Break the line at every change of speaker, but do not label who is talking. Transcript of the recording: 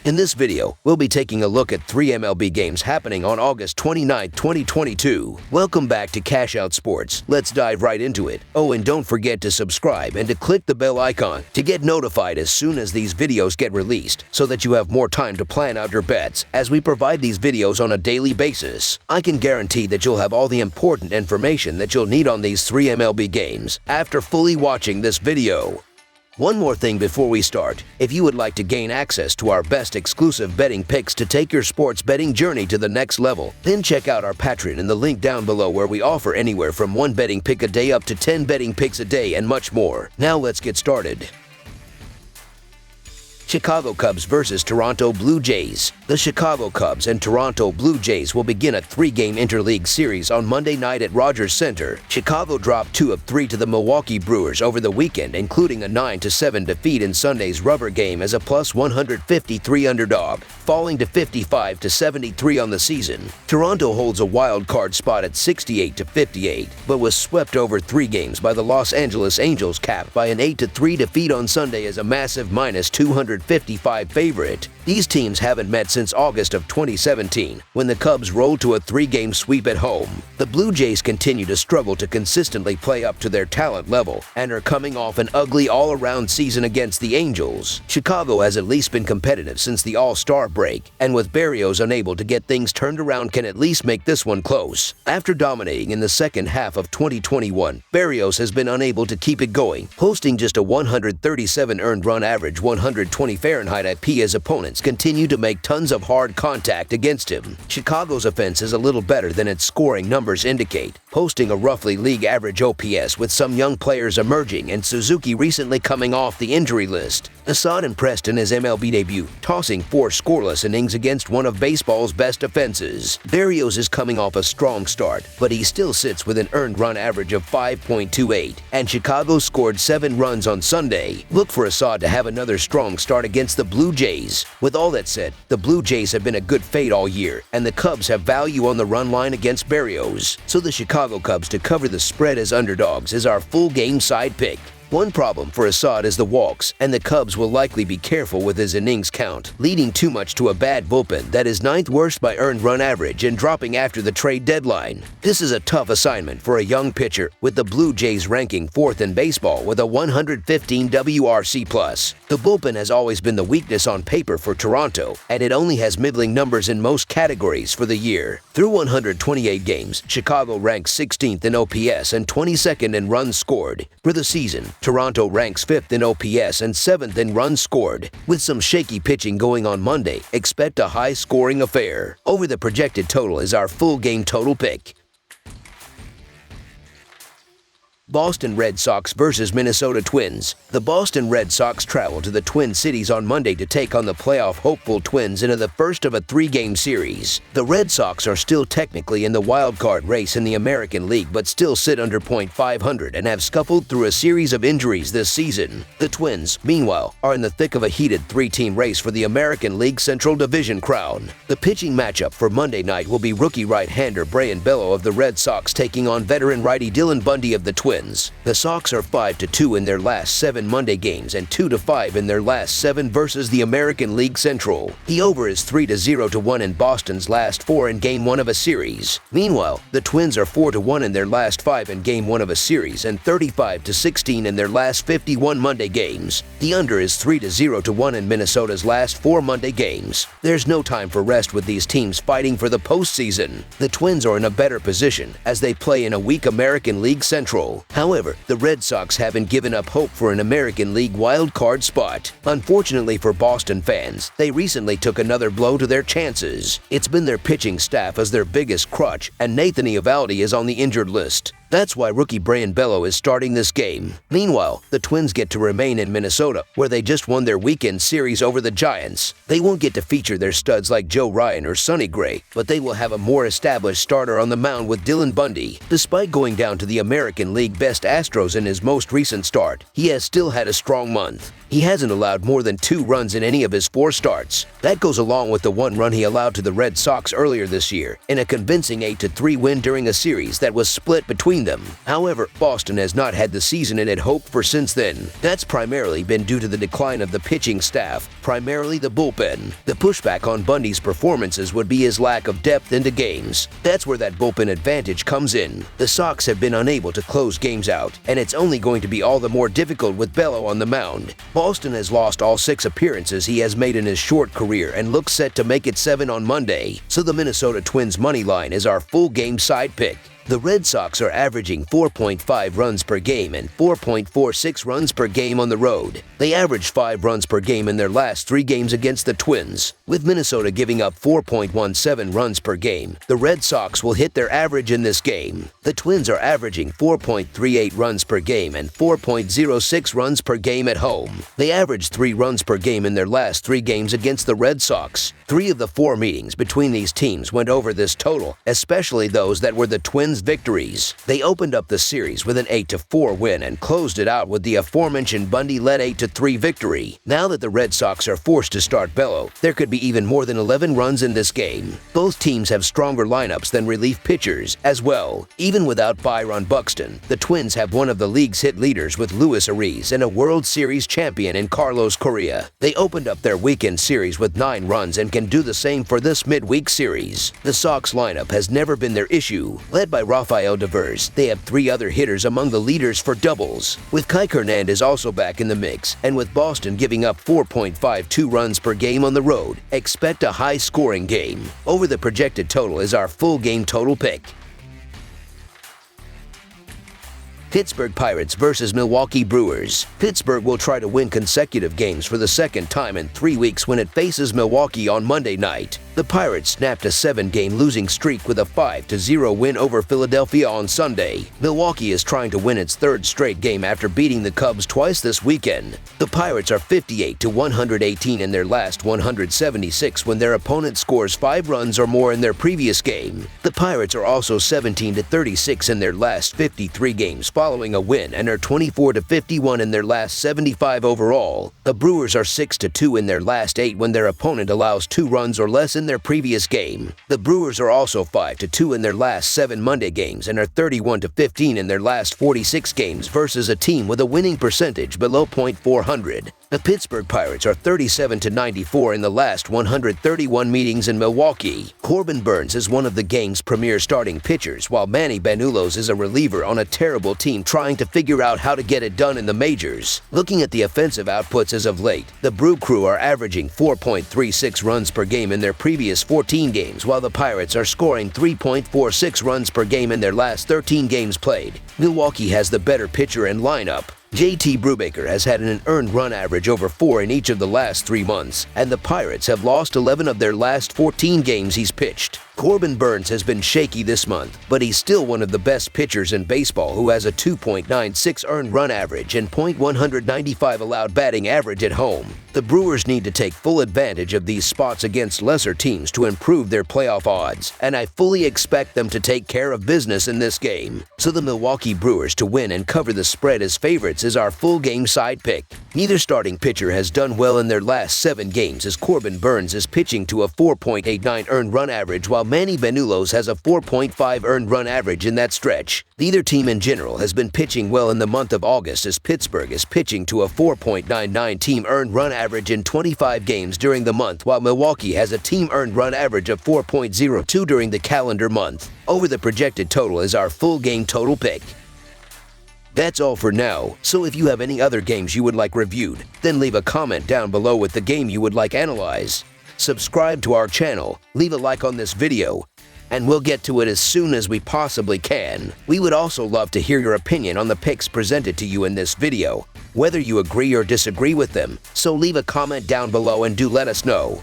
In this video, we'll be taking a look at 3 MLB games happening on August 29, 2022. Welcome back to Cash Out Sports. Let's dive right into it. Oh, and don't forget to subscribe and to click the bell icon to get notified as soon as these videos get released so that you have more time to plan out your bets as we provide these videos on a daily basis. I can guarantee that you'll have all the important information that you'll need on these 3 MLB games after fully watching this video. One more thing before we start. If you would like to gain access to our best exclusive betting picks to take your sports betting journey to the next level, then check out our Patreon in the link down below where we offer anywhere from 1 betting pick a day up to 10 betting picks a day and much more. Now let's get started. Chicago Cubs versus Toronto Blue Jays. The Chicago Cubs and Toronto Blue Jays will begin a 3-game interleague series on Monday night at Rogers Center. Chicago dropped 2 of 3 to the Milwaukee Brewers over the weekend, including a 9-7 defeat in Sunday's rubber game as a plus 153 underdog, falling to 55-73 on the season. Toronto holds a wild card spot at 68-58, but was swept over 3 games by the Los Angeles Angels, capped by an 8-3 defeat on Sunday as a massive minus 255 favorite. These teams haven't met since August of 2017, when the Cubs rolled to a 3-game sweep at home. The Blue Jays continue to struggle to consistently play up to their talent level and are coming off an ugly all-around season against the Angels. Chicago has at least been competitive since the All-Star break, and with Berrios unable to get things turned around, can at least make this one close. After dominating in the second half of 2021, Berrios has been unable to keep it going, posting just a 137 earned run average, 120 Fahrenheit IP as opponents continue to make tons of hard contact against him. Chicago's offense is a little better than its scoring numbers indicate, posting a roughly league average OPS with some young players emerging and Suzuki recently coming off the injury list. Assad impressed in his MLB debut, tossing 4 scoreless innings against one of baseball's best offenses. Berrios is coming off a strong start, but he still sits with an earned run average of 5.28, and Chicago scored 7 runs on Sunday. Look for Assad to have another strong start against the Blue Jays. With all that said, the Blue Jays have been a good fade all year, and the Cubs have value on the run line against Berrios. So the Chicago Cubs to cover the spread as underdogs is our full game side pick. One problem for Assad is the walks, and the Cubs will likely be careful with his innings count, leading too much to a bad bullpen that is 9th worst by earned run average and dropping after the trade deadline. This is a tough assignment for a young pitcher, with the Blue Jays ranking 4th in baseball with a 115 WRC+. The bullpen has always been the weakness on paper for Toronto, and it only has middling numbers in most categories for the year. Through 128 games, Chicago ranks 16th in OPS and 22nd in runs scored. For the season, Toronto ranks 5th in OPS and 7th in runs scored. With some shaky pitching going on Monday, expect a high-scoring affair. Over the projected total is our full game total pick. Boston Red Sox versus Minnesota Twins. The Boston Red Sox travel to the Twin Cities on Monday to take on the playoff hopeful Twins in the first of a 3-game series. The Red Sox are still technically in the wild card race in the American League, but still sit under .500 and have scuffled through a series of injuries this season. The Twins, meanwhile, are in the thick of a heated 3-team race for the American League Central Division crown. The pitching matchup for Monday night will be rookie right-hander Brayan Bello of the Red Sox taking on veteran righty Dylan Bundy of the Twins. The Sox are 5-2 in their last 7 Monday games and 2-5 in their last 7 versus the American League Central. The over is 3-0-1 in Boston's last 4 in Game 1 of a series. Meanwhile, the Twins are 4-1 in their last 5 in Game 1 of a series and 35-16 in their last 51 Monday games. The under is 3-0-1 in Minnesota's last 4 Monday games. There's no time for rest with these teams fighting for the postseason. The Twins are in a better position as they play in a weak American League Central. However, the Red Sox haven't given up hope for an American League wild card spot. Unfortunately for Boston fans, they recently took another blow to their chances. It's been their pitching staff as their biggest crutch, and Nathan Eovaldi is on the injured list. That's why rookie Brayan Bello is starting this game. Meanwhile, the Twins get to remain in Minnesota, where they just won their weekend series over the Giants. They won't get to feature their studs like Joe Ryan or Sonny Gray, but they will have a more established starter on the mound with Dylan Bundy. Despite going down to the American League best Astros in his most recent start, he has still had a strong month. He hasn't allowed more than 2 runs in any of his 4 starts. That goes along with the 1 run he allowed to the Red Sox earlier this year in a convincing 8-3 win during a series that was split between them. However, Boston has not had the season it had hoped for since then. That's primarily been due to the decline of the pitching staff, primarily the bullpen. The pushback on Bundy's performances would be his lack of depth into games. That's where that bullpen advantage comes in. The Sox have been unable to close games out, and it's only going to be all the more difficult with Bello on the mound. Boston has lost all 6 appearances he has made in his short career and looks set to make it 7 on Monday, so the Minnesota Twins money line is our full game side pick. The Red Sox are averaging 4.5 runs per game and 4.46 runs per game on the road. They averaged 5 runs per game in their last 3 games against the Twins. With Minnesota giving up 4.17 runs per game, the Red Sox will hit their average in this game. The Twins are averaging 4.38 runs per game and 4.06 runs per game at home. They averaged 3 runs per game in their last 3 games against the Red Sox. 3 of the 4 meetings between these teams went over this total, especially those that were the Twins' victories. They opened up the series with an 8-4 win and closed it out with the aforementioned Bundy-led 8-3 victory. Now that the Red Sox are forced to start Bello, there could be even more than 11 runs in this game. Both teams have stronger lineups than relief pitchers as well. Even without Byron Buxton, the Twins have one of the league's hit leaders with Luis Ariz and a World Series champion in Carlos Correa. They opened up their weekend series with 9 runs and can do the same for this midweek series. The Sox lineup has never been their issue. Led by Rafael Devers, they have 3 other hitters among the leaders for doubles, with Kike Hernandez also back in the mix, and with Boston giving up 4.52 runs per game on the road, expect a high-scoring game. Over the projected total is our full game total pick. Pittsburgh Pirates versus Milwaukee Brewers. Pittsburgh will try to win consecutive games for the 2nd time in 3 weeks when it faces Milwaukee on Monday night. The Pirates snapped a 7-game losing streak with a 5-0 win over Philadelphia on Sunday. Milwaukee is trying to win its 3rd straight game after beating the Cubs twice this weekend. The Pirates are 58-118 in their last 176 when their opponent scores 5 runs or more in their previous game. The Pirates are also 17-36 in their last 53 games following a win and are 24-51 in their last 75 overall. The Brewers are 6-2 in their last 8 when their opponent allows 2 runs or less in their previous game. The Brewers are also 5-2 in their last 7 Monday games and are 31-15 in their last 46 games versus a team with a winning percentage below .400. The Pittsburgh Pirates are 37-94 in the last 131 meetings in Milwaukee. Corbin Burnes is one of the game's premier starting pitchers, while Manny Banuelos is a reliever on a terrible team trying to figure out how to get it done in the majors. Looking at the offensive outputs as of late, the Brew Crew are averaging 4.36 runs per game in their previous 14 games, while the Pirates are scoring 3.46 runs per game in their last 13 games played. Milwaukee has the better pitcher and lineup. JT Brubaker has had an earned run average over 4 in each of the last 3 months, and the Pirates have lost 11 of their last 14 games he's pitched. Corbin Burnes has been shaky this month, but he's still one of the best pitchers in baseball who has a 2.96 earned run average and .195 allowed batting average at home. The Brewers need to take full advantage of these spots against lesser teams to improve their playoff odds, and I fully expect them to take care of business in this game. So the Milwaukee Brewers to win and cover the spread as favorites is our full game side pick. Neither starting pitcher has done well in their last 7 games as Corbin Burnes is pitching to a 4.89 earned run average while Manny Banuelos has a 4.5 earned run average in that stretch. Neither team in general has been pitching well in the month of August as Pittsburgh is pitching to a 4.99 team earned run average in 25 games during the month, while Milwaukee has a team earned run average of 4.02 during the calendar month. Over the projected total is our full game total pick. That's all for now, so if you have any other games you would like reviewed, then leave a comment down below with the game you would like analyzed. Subscribe to our channel, leave a like on this video, and we'll get to it as soon as we possibly can. We would also love to hear your opinion on the picks presented to you in this video, whether you agree or disagree with them, so leave a comment down below and do let us know.